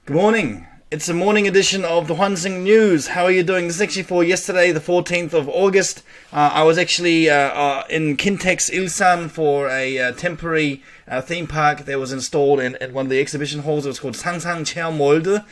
Good morning. It's a morning edition of the Hwanseung News. How are you doing? This is actually for yesterday, the 14th of August. I was actually in Kintex Ilsan for a temporary theme park that was installed in one of the exhibition halls. It was called 상상 체험 월드.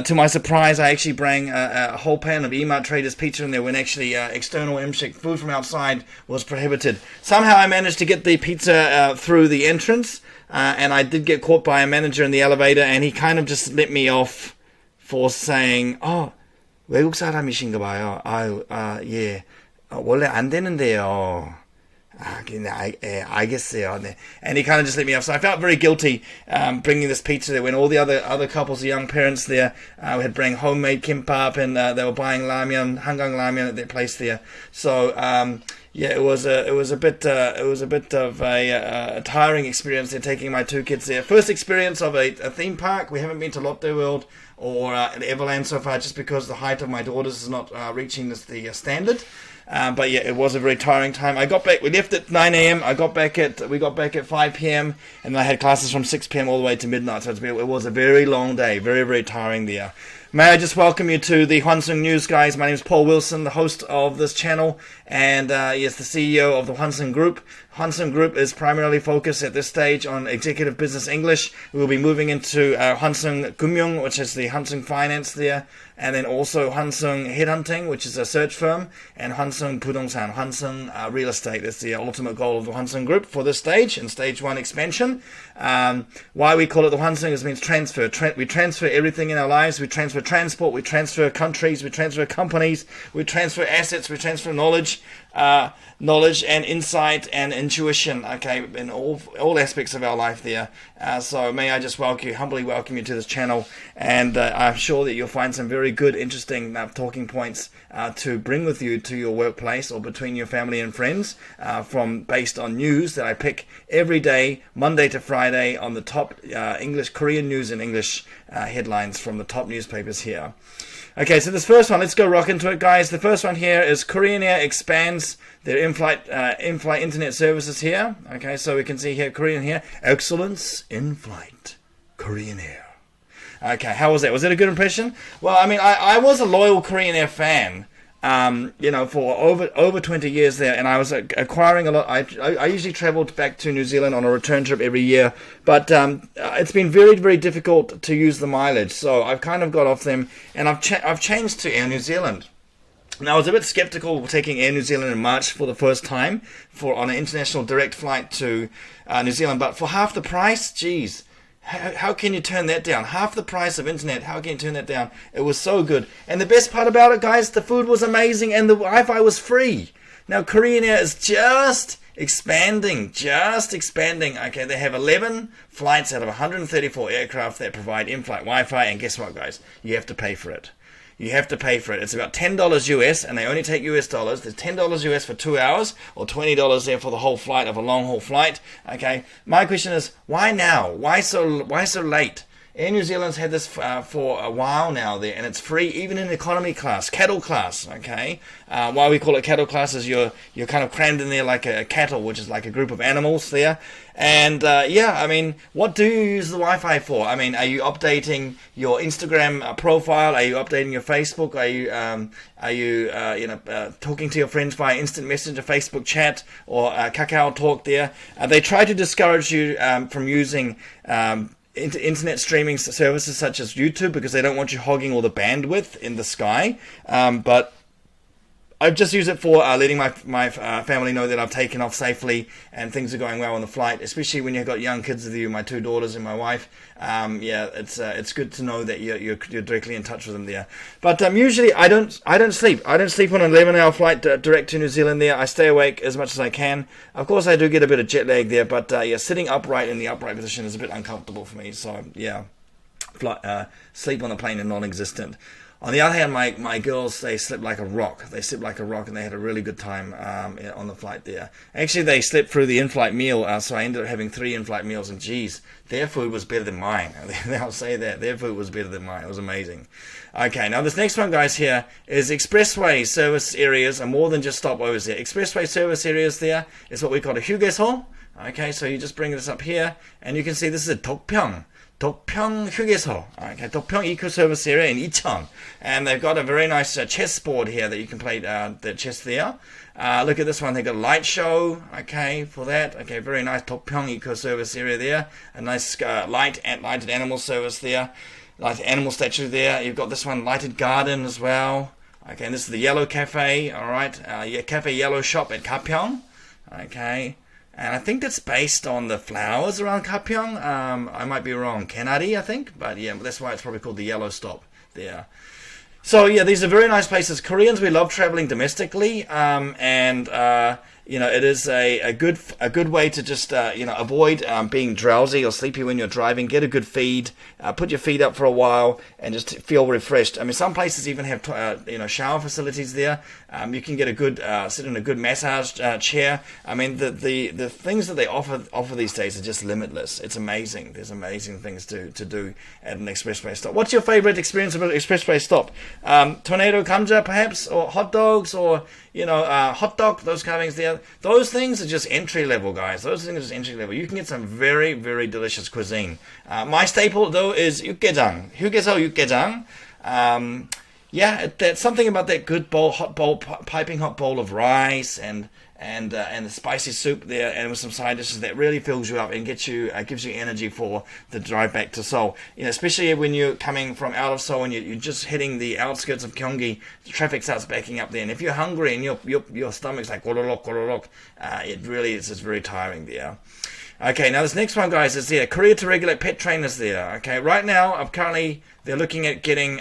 To my surprise, I actually brought a whole pan of Emart Traders pizza in there when actually external MSHIC food from outside was prohibited. Somehow I managed to get the pizza through the entrance. And I did get caught by a manager in the elevator, and he kind of just let me off for saying, 외국 사람이신가 봐요. 예. 원래 안 되는데요. 알겠어요. 네. And he kind of just let me off. So I felt very guilty bringing this pizza there when all the other couples, the young parents there, had bring homemade kimbap, and they were buying ramyeon, hangang ramyeon at their place there. So yeah, it was a bit of a tiring experience there, taking my two kids there. First experience of a theme park. We haven't been to Lotte World or Everland so far, just because the height of my daughters is not reaching the standard. But yeah, it was a very tiring time. I got back. We left at 9 a.m. We got back at 5 p.m. and I had classes from 6 p.m. all the way to midnight. So it was a very long day, very, very tiring there. May I just welcome you to the Hwanseung News, guys. My name is Paul Wilson, the host of this channel, and yes, the CEO of the Hwanseung Group. Hwanseung Group is primarily focused at this stage on executive business English. We will be moving into Hwanseung Gumyung, which is the Hwanseung Finance there, and then also Hwanseung Headhunting, which is a search firm, and Hwanseung Pudongsan, Hwanseung Real Estate. That's the ultimate goal of the Hwanseung Group for this stage, in stage 1 expansion. Why we call it the Hwanseung is means transfer. We transfer everything in our lives. We transfer transport, we transfer countries, we transfer companies, we transfer assets, we transfer knowledge and insight and intuition, okay, in all aspects of our life there. So may I just humbly welcome you to this channel, and I'm sure that you'll find some very good, interesting talking points to bring with you to your workplace or between your family and friends, based on news that I pick every day, Monday to Friday, on the top Korean news and English headlines from the top newspapers here. Okay, so this first one, let's go rock into it, guys. The first one here is Korean Air expands their in-flight internet services here. Okay, so we can see here, Korean here, excellence in flight, Korean Air. Okay, how was that? Was that a good impression? Well, I mean, I was a loyal Korean Air fan, for over 20 years there, and I was acquiring a lot. I usually traveled back to New Zealand on a return trip every year, but it's been very, very difficult to use the mileage, so I've kind of got off them, and I've changed to Air New Zealand. Now, I was a bit skeptical taking Air New Zealand in March for the first time on an international direct flight to New Zealand, but for half the price, geez. How can you turn that down? Half the price of internet, how can you turn that down? It was so good. And the best part about it, guys, the food was amazing and the Wi-Fi was free. Now, Korean Air is just expanding. Okay, they have 11 flights out of 134 aircraft that provide in-flight Wi-Fi. And guess what, guys? You have to pay for it. You have to pay for it. It's about $10 US, and they only take US dollars. There's $10 US for 2 hours, or $20 there for the whole flight of a long-haul flight. Okay, my question is, why now? Why so late? Air New Zealand's had this for a while now there, and it's free even in economy class, cattle class, okay? Why we call it cattle class is you're kind of crammed in there like a cattle, which is like a group of animals there. And yeah, I mean, what do you use the Wi-Fi for? I mean, are you updating your Instagram profile? Are you updating your Facebook? Are you talking to your friends via instant messenger, Facebook chat, or Kakao Talk there? They try to discourage you from using internet streaming services such as YouTube, because they don't want you hogging all the bandwidth in the sky. But I've just used it for letting my family know that I've taken off safely and things are going well on the flight, especially when you've got young kids with you, my 2 daughters and my wife. Yeah, it's good to know that you're directly in touch with them there. But usually I don't sleep. I don't sleep on an 11-hour flight direct to New Zealand there. I stay awake as much as I can. Of course, I do get a bit of jet lag there, but yeah, sitting upright in the upright position is a bit uncomfortable for me. So yeah, sleep on the plane is non-existent. On the other hand, my girls, they slept like a rock. They slept like a rock, and they had a really good time on the flight there. Actually, they slept through the in-flight meal, so I ended up having 3 in-flight meals, and geez, their food was better than mine. I'll say that. Their food was better than mine. It was amazing. Okay, now this next one, guys, here is Expressway service areas are more than just stopovers there. Expressway service areas there is what we call a 휴게소. Okay, so you just bring this up here, and you can see this is a Tokpyeong. Dokpyeong Hyugeso, okay, Dokpyeong Eco Service Area in Icheon, and they've got a very nice chess board here that you can play the chess there. Look at this one, they've got a light show, okay, for that. Okay, very nice Dokpyeong Eco Service Area there. A nice lighted animal service there. Lighted animal statue there. You've got this one, lighted garden as well. Okay, and this is the Yellow Cafe, alright. Cafe Yellow Shop at Gapyeong. Okay, and I think that's based on the flowers around Gapyeong. I might be wrong. Kenari, I think. But yeah, that's why it's probably called the Yellow Stop there. So yeah, these are very nice places. Koreans, we love traveling domestically, it is a good way to just avoid being drowsy or sleepy when you're driving. Get a good feed, put your feet up for a while, and just feel refreshed. I mean, some places even have shower facilities there. You can get a good sit in a good massage chair. I mean, the things that they offer these days are just limitless. It's amazing. There's amazing things to do at an expressway stop. What's your favorite experience of an expressway stop? Tornado kamja, perhaps, or hot dogs, or hot dog, those kind of things there. Those things are just entry level, guys. Those things are just entry level. You can get some very, very delicious cuisine. My staple, though, is 육개장. 휴게소 육개장. That's something about that good piping hot bowl of rice and the spicy soup there, and with some side dishes that really fills you up and gives you energy for the drive back to Seoul. Especially when you're coming from out of Seoul and you're just hitting the outskirts of Gyeonggi, the traffic starts backing up there, and if you're hungry and your stomach's like gororok, it really is just very tiring there. Okay, now this next one, guys, is there. Korea to regulate pet trainers there. Okay, right now, they're looking at getting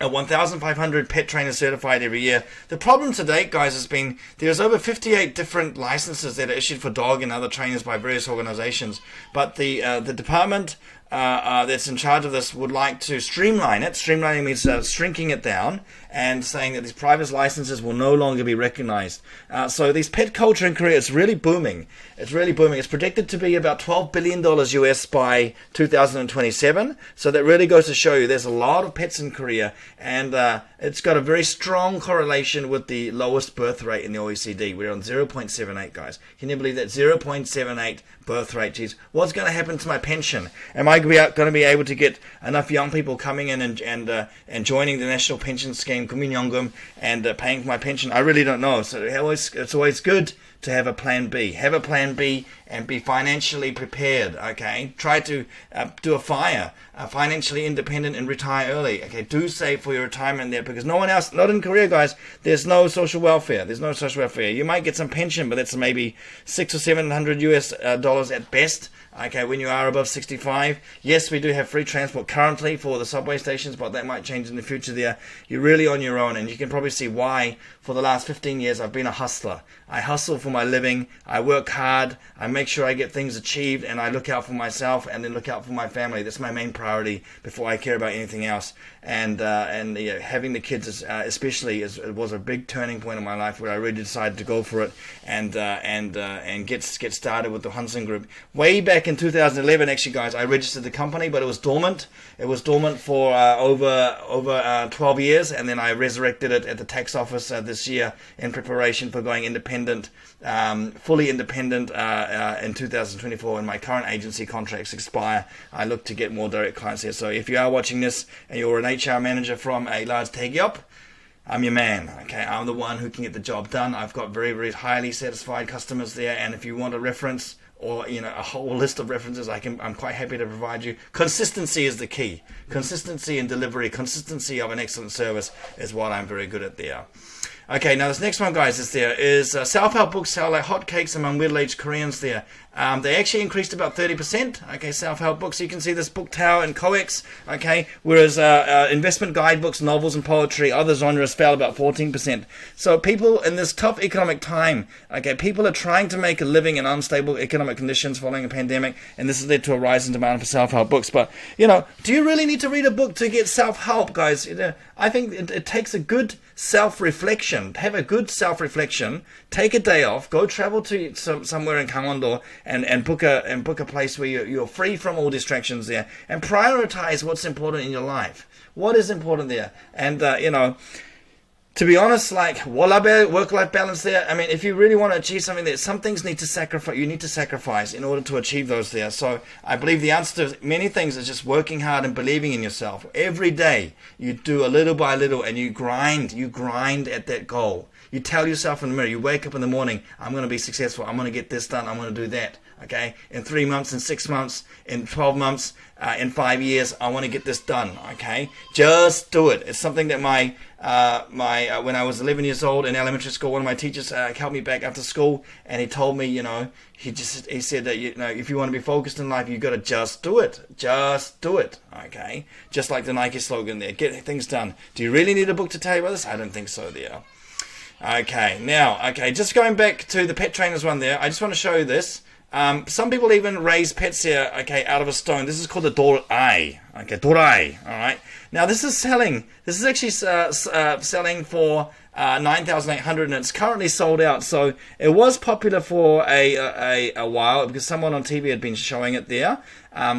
1,500 pet trainers certified every year. The problem to date, guys, has been there's over 58 different licenses that are issued for dog and other trainers by various organizations. But the department that's in charge of this would like to streamline it. Streamlining means shrinking it down and saying that these private licenses will no longer be recognized. So these pet culture in Korea is really booming. It's really booming. It's predicted to be about $12 billion US by 2027. So that really goes to show you there's a lot of pets in Korea, and it's got a very strong correlation with the lowest birth rate in the OECD. We're on 0.78, guys. Can you believe that? 0.78 birth rate. Geez, what's going to happen to my pension? Am I going to be able to get enough young people coming in and joining the national pension scheme, 국민연금, and paying for my pension? I really don't know. So it's always good to have a plan B. Have a plan B and be financially prepared, okay? Try to do a FIRE, financially independent, and retire early, okay? Do save for your retirement there, because no one else, not in Korea, guys, there's no social welfare. There's no social welfare. You might get some pension, but that's maybe $600 or $700 US dollars at best. Okay, when you are above 65, yes, we do have free transport currently for the subway stations, but that might change in the future there. You're really on your own, and you can probably see why for the last 15 years I've been a hustler. I hustle for my living, I work hard, I make sure I get things achieved, and I look out for myself and then look out for my family. That's my main priority before I care about anything else. And having the kids especially was a big turning point in my life where I really decided to go for it and get started with the Hwanseung Group. Way back in 2011, actually, guys, I registered the company, but it was dormant. It was dormant for over 12 years, and then I resurrected it at the tax office this year in preparation for going independent, fully independent in 2024 when my current agency contracts expire. I look to get more direct clients here. So if you are watching this and you're an HR manager from a large 대기업, I'm your man, okay? I'm the one who can get the job done. I've got very, very highly satisfied customers there, and if you want a reference or a whole list of references, I'm quite happy to provide you. Consistency is the key. Consistency in delivery, consistency of an excellent service is what I'm very good at there. Okay, now this next one, guys, is self-help books sell like hotcakes among middle-aged Koreans there. They actually increased about 30%, okay, self-help books. You can see this book tower and coex, okay, whereas investment guidebooks, novels, and poetry, other genres fell about 14%. So people in this tough economic time, okay, people are trying to make a living in unstable economic conditions following a pandemic, and this has led to a rise in demand for self-help books. But, do you really need to read a book to get self-help, guys? I think it takes a good self-reflection. Have a good self-reflection. Take a day off. Go travel to somewhere in Gangwon-do and book a place where you're free from all distractions there, and prioritize what's important in your life. What is important there? And to be honest, like work-life balance there, I mean, if you really want to achieve something there, some things need to sacrifice. You need to sacrifice in order to achieve those there. So I believe the answer to many things is just working hard and believing in yourself. Every day you do a little by little, and you grind at that goal. You tell yourself in the mirror, you wake up in the morning, I'm going to be successful, I'm going to get this done, I'm going to do that. Okay, in 3 months, in 6 months, in 12 months, in 5 years, I want to get this done. Okay, just do it. It's something that when I was 11 years old in elementary school, one of my teachers helped me back after school, and he told me, he said that if you want to be focused in life, you got to just do it. Okay, just like the Nike slogan there, get things done. Do you really need a book to tell you about this? I don't think so. There. Okay, just going back to the pet trainers one there, I just want to show you this. Some people even raise pets here, okay, out of a stone. This is called the dorai. Okay, dorai. All right. Now this is actually selling for 9,800, and it's currently sold out. So it was popular for a while because someone on TV had been showing it there.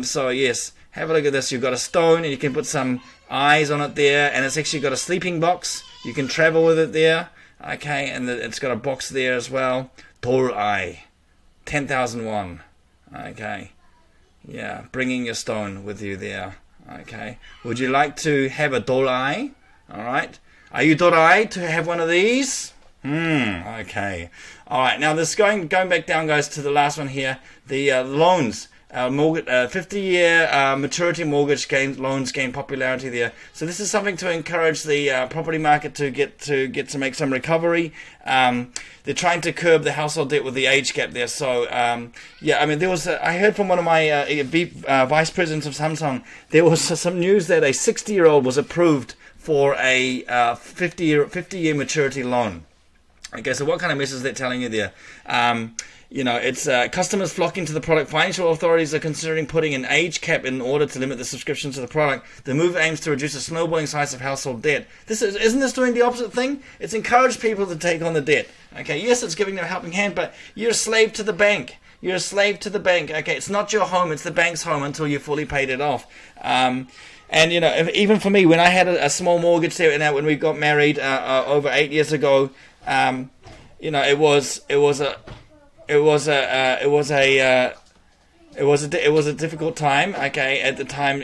So yes, have a look at this. You've got a stone, and you can put some eyes on it there, and it's actually got a sleeping box. You can travel with it there. Okay, and it's got a box there as well. dorai. 10,000 won. Okay. Yeah, bringing your stone with you there. Okay. Would you like to have a dorai? All right. Are you dorai to have one of these? Okay. All right. Now this going back down, guys, to the last one here. The loans. Mortgage, 50-year maturity mortgage loans gain popularity there. So this is something to encourage the property market to get to make some recovery. They're trying to curb the household debt with the age gap there. So yeah, I mean, there was I heard from one of my vice presidents of Hwanseung, there was some news that a 60-year-old was approved for a 50-year maturity loan. Okay, so what kind of message is that telling you there? It's customers flocking to the product. Financial authorities are considering putting an age cap in order to limit the subscription to the product. The move aims to reduce the snowballing size of household debt. Isn't this doing the opposite thing? It's encouraged people to take on the debt. Okay, yes, it's giving them a helping hand, but you're a slave to the bank. You're a slave to the bank. Okay, it's not your home; it's the bank's home until you fully paid it off. And even for me, when I had a small mortgage there, and when we got married over 8 years ago, it was a difficult time, okay, at the time,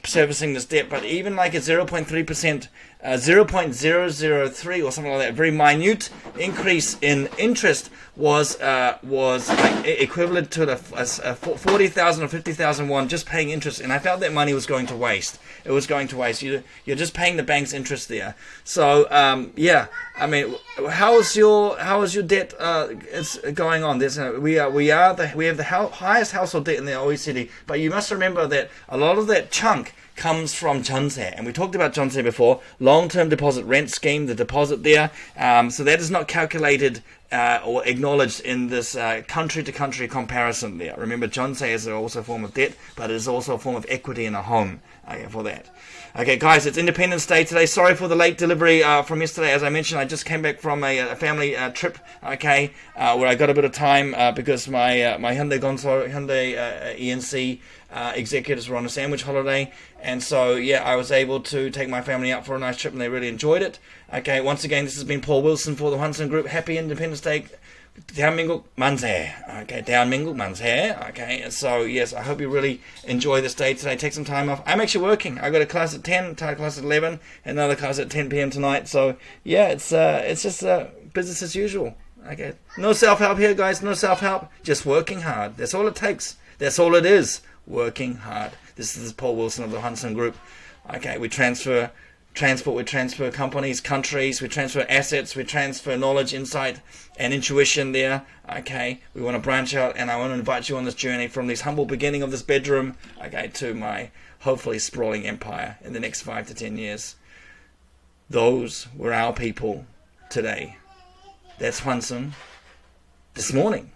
servicing this debt. But even like a 0.3%, 0.003 or something like that, a very minute increase in interest was like equivalent to a 40,000 or 50,000 won just paying interest, and I felt that money was going to waste. It was going to waste. You're just paying the bank's interest there. So yeah, I mean, how is your debt it's going on? We have the highest household debt in the OECD, but you must remember that a lot of that chunk comes from 전세, and we talked about 전세 before, long-term deposit rent scheme, the deposit there. So that is not calculated or acknowledged in this country-to-country comparison there. Remember, 전세 is also a form of debt, but it is also a form of equity in a home for that. Okay, guys, it's Independence Day today. Sorry for the late delivery from yesterday. As I mentioned, I just came back from a family trip, okay, where I got a bit of time because my Hyundai ENC executives were on a sandwich holiday, and so yeah, I was able to take my family out for a nice trip, and they really enjoyed it. Okay, once again, this has been Paul Wilson for the Hwanseung Group. Happy Independence Day. 대한민국 만세. Okay, 대한민국 만세. Okay, so yes, I hope you really enjoy this day today. Take some time off. I'm actually working. I got a class at 10, class at 11, and another class at 10 p.m. tonight. So yeah, it's just business as usual. Okay, no self-help here, guys. No self-help. Just working hard. That's all it takes. That's all it is. Working hard. This is Paul Wilson of the Hwanseung Group. Okay, we transfer transport, we transfer companies, countries, we transfer assets, we transfer knowledge, insight, and intuition there. Okay, we want to branch out, and I want to invite you on this journey from this humble beginning of this bedroom, okay, to my hopefully sprawling empire in the next 5 to 10 years. Those were our people today. That's Hwanseung this morning.